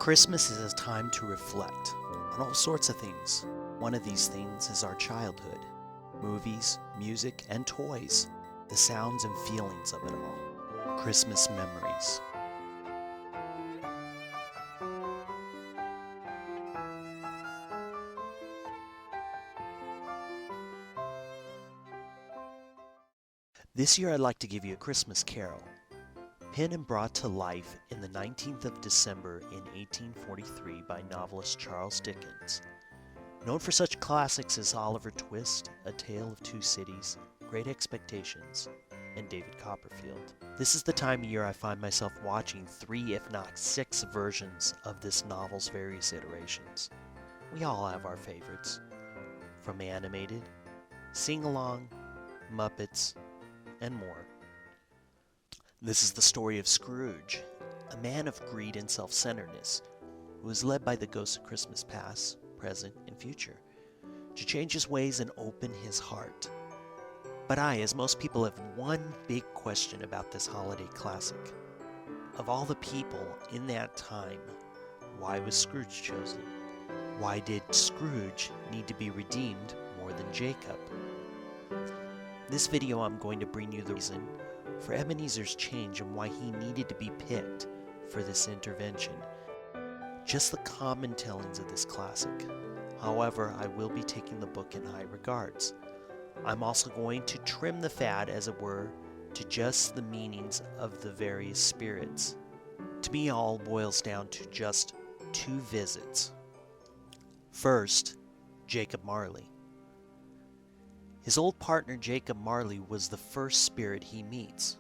Christmas is a time to reflect on all sorts of things. One of these things is our childhood. Movies, music, and toys. The sounds and feelings of it all. Christmas memories. This year I'd like to give you a Christmas carol, penned and brought to life in the 19th of December in 1843 by novelist Charles Dickens. Known for such classics as Oliver Twist, A Tale of Two Cities, Great Expectations, and David Copperfield. This is the time of year I find myself watching 3 if not 6 versions of this novel's various iterations. We all have our favorites, from animated, sing-along, Muppets, and more. This is the story of Scrooge, a man of greed and self-centeredness, who is led by the ghosts of Christmas past, present, and future, to change his ways and open his heart. But I, as most people, have one big question about this holiday classic. Of all the people in that time, why was Scrooge chosen? Why did Scrooge need to be redeemed more than Jacob? This video I'm going to bring you the reason for Ebenezer's change and why he needed to be picked for this intervention. Just the common tellings of this classic. However, I will be taking the book in high regards. I'm also going to trim the fat, as it were, to just the meanings of the various spirits. To me, all boils down to just 2 visits. First, Jacob Marley. His old partner Jacob Marley was the first spirit he meets.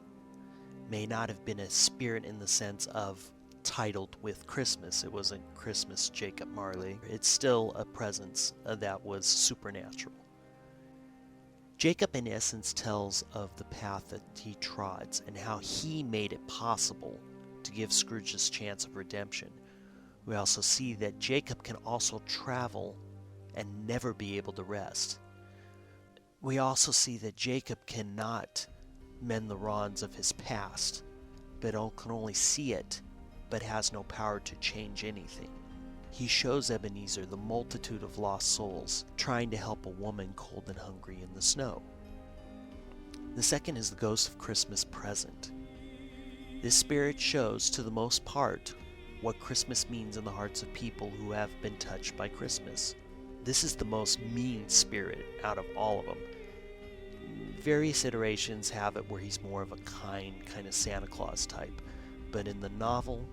May not have been a spirit in the sense of titled with Christmas. It wasn't Christmas Jacob Marley. It's still a presence that was supernatural. Jacob in essence tells of the path that he trods and how he made it possible to give Scrooge this chance of redemption. We also see that Jacob can also travel and never be able to rest. We also see that Jacob cannot mend the wrongs of his past, but can only see it, but has no power to change anything. He shows Ebenezer the multitude of lost souls trying to help a woman cold and hungry in the snow. The second is the ghost of Christmas present. This spirit shows, to the most part, what Christmas means in the hearts of people who have been touched by Christmas. This is the most mean spirit out of all of them. Various iterations have it where he's more of a kind of Santa Claus type, but in the novel,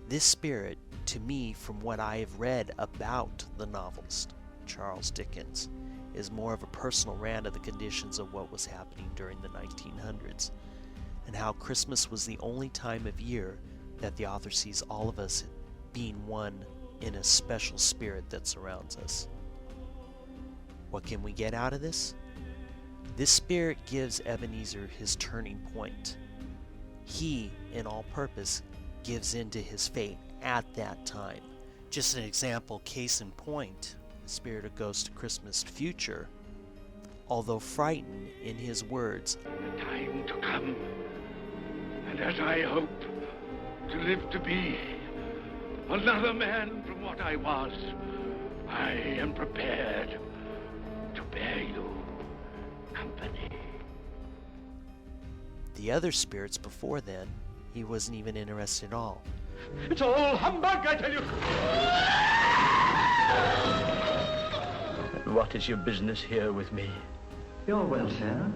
this spirit, to me, from what I have read about the novelist, Charles Dickens, is more of a personal rant of the conditions of what was happening during the 1900s, and how Christmas was the only time of year that the author sees all of us being one in a special spirit that surrounds us. What can we get out of this? This spirit gives Ebenezer his turning point. He, in all purpose, gives in to his fate at that time. Just an example, case in point, the spirit of Ghost of Christmas Future, although frightened in his words, "The time to come, and as I hope to live to be another man from what I was, I am prepared to bear you company." The other spirits before then, he wasn't even interested at all. It's all humbug, I tell you! What is your business here with me? Your welfare.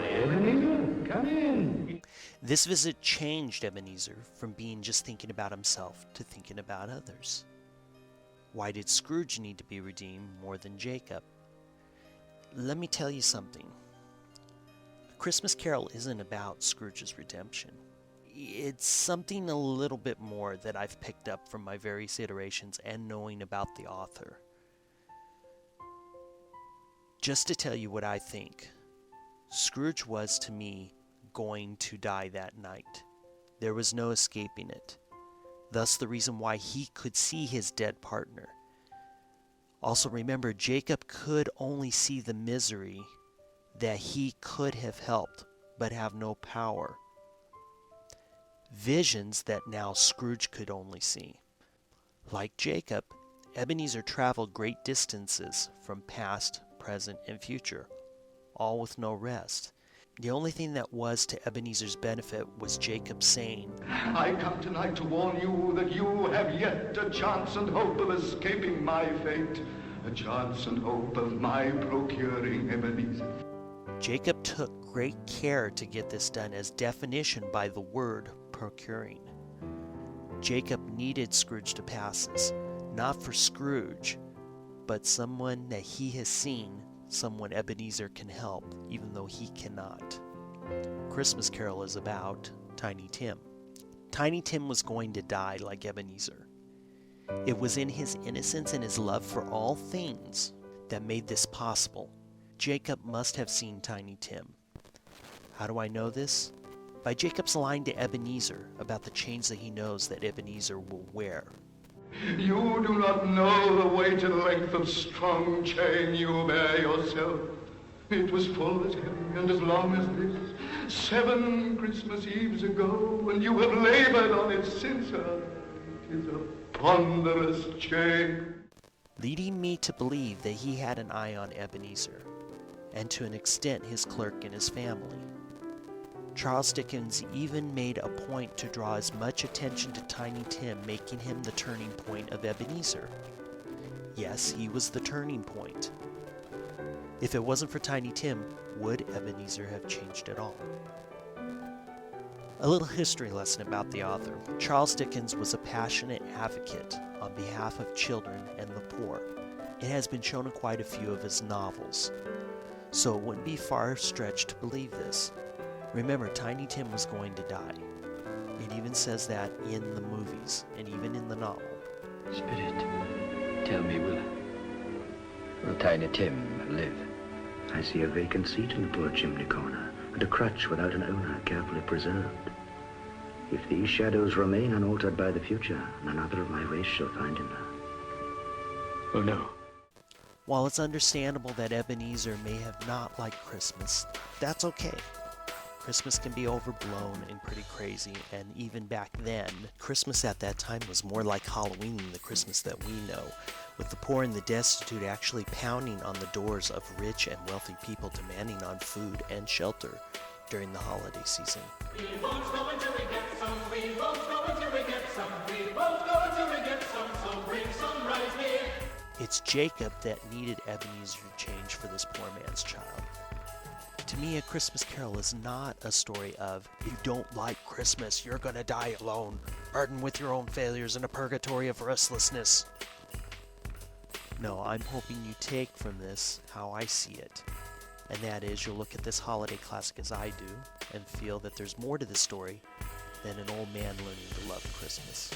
Ebenezer, come in. This visit changed Ebenezer from being just thinking about himself to thinking about others. Why did Scrooge need to be redeemed more than Jacob? Let me tell you something. A Christmas Carol isn't about Scrooge's redemption. It's something a little bit more that I've picked up from my various iterations and knowing about the author. Just to tell you what I think, Scrooge was, to me, going to die that night. There was no escaping it. Thus the reason why he could see his dead partner. Also remember, Jacob could only see the misery that he could have helped, but have no power visions that now Scrooge could only see. Like Jacob, Ebenezer traveled great distances from past, present, and future, all with no rest. The only thing that was to Ebenezer's benefit was Jacob saying, I come tonight to warn you that you have yet a chance and hope of escaping my fate, a chance and hope of my procuring Ebenezer. Jacob took great care to get this done as definition by the word procuring. Jacob needed Scrooge to pass this, not for Scrooge, but someone that he has seen, someone Ebenezer can help, even though he cannot. Christmas Carol is about Tiny Tim. Tiny Tim was going to die like Ebenezer. It was in his innocence and his love for all things that made this possible. Jacob must have seen Tiny Tim. How do I know this? By Jacob's line to Ebenezer about the chains that he knows that Ebenezer will wear. You do not know the weight and length of strong chain you bear yourself. It was full as heavy and as long as this, 7 Christmas Eves ago, and you have labored on it since. It is a ponderous chain. Leading me to believe that he had an eye on Ebenezer, and to an extent his clerk and his family. Charles Dickens even made a point to draw as much attention to Tiny Tim, making him the turning point of Ebenezer. Yes, he was the turning point. If it wasn't for Tiny Tim, would Ebenezer have changed at all? A little history lesson about the author. Charles Dickens was a passionate advocate on behalf of children and the poor. It has been shown in quite a few of his novels, so it wouldn't be far-fetched to believe this. Remember, Tiny Tim was going to die. It even says that in the movies, and even in the novel. Spirit, tell me, will Tiny Tim live? I see a vacant seat in the poor chimney corner, and a crutch without an owner carefully preserved. If these shadows remain unaltered by the future, none other of my race shall find him there. Oh, no. While it's understandable that Ebenezer may have not liked Christmas, that's okay. Christmas can be overblown and pretty crazy, and even back then, Christmas at that time was more like Halloween than the Christmas that we know, with the poor and the destitute actually pounding on the doors of rich and wealthy people demanding on food and shelter during the holiday season. We won't go until we get some, we won't go until we get some, we won't go until we get some, so bring some right here. It's Jacob that needed Ebenezer to change for this poor man's child. To me, A Christmas Carol is not a story of, if you don't like Christmas, you're gonna die alone, burdened with your own failures in a purgatory of restlessness. No, I'm hoping you take from this how I see it, and that is you'll look at this holiday classic as I do, and feel that there's more to this story than an old man learning to love Christmas.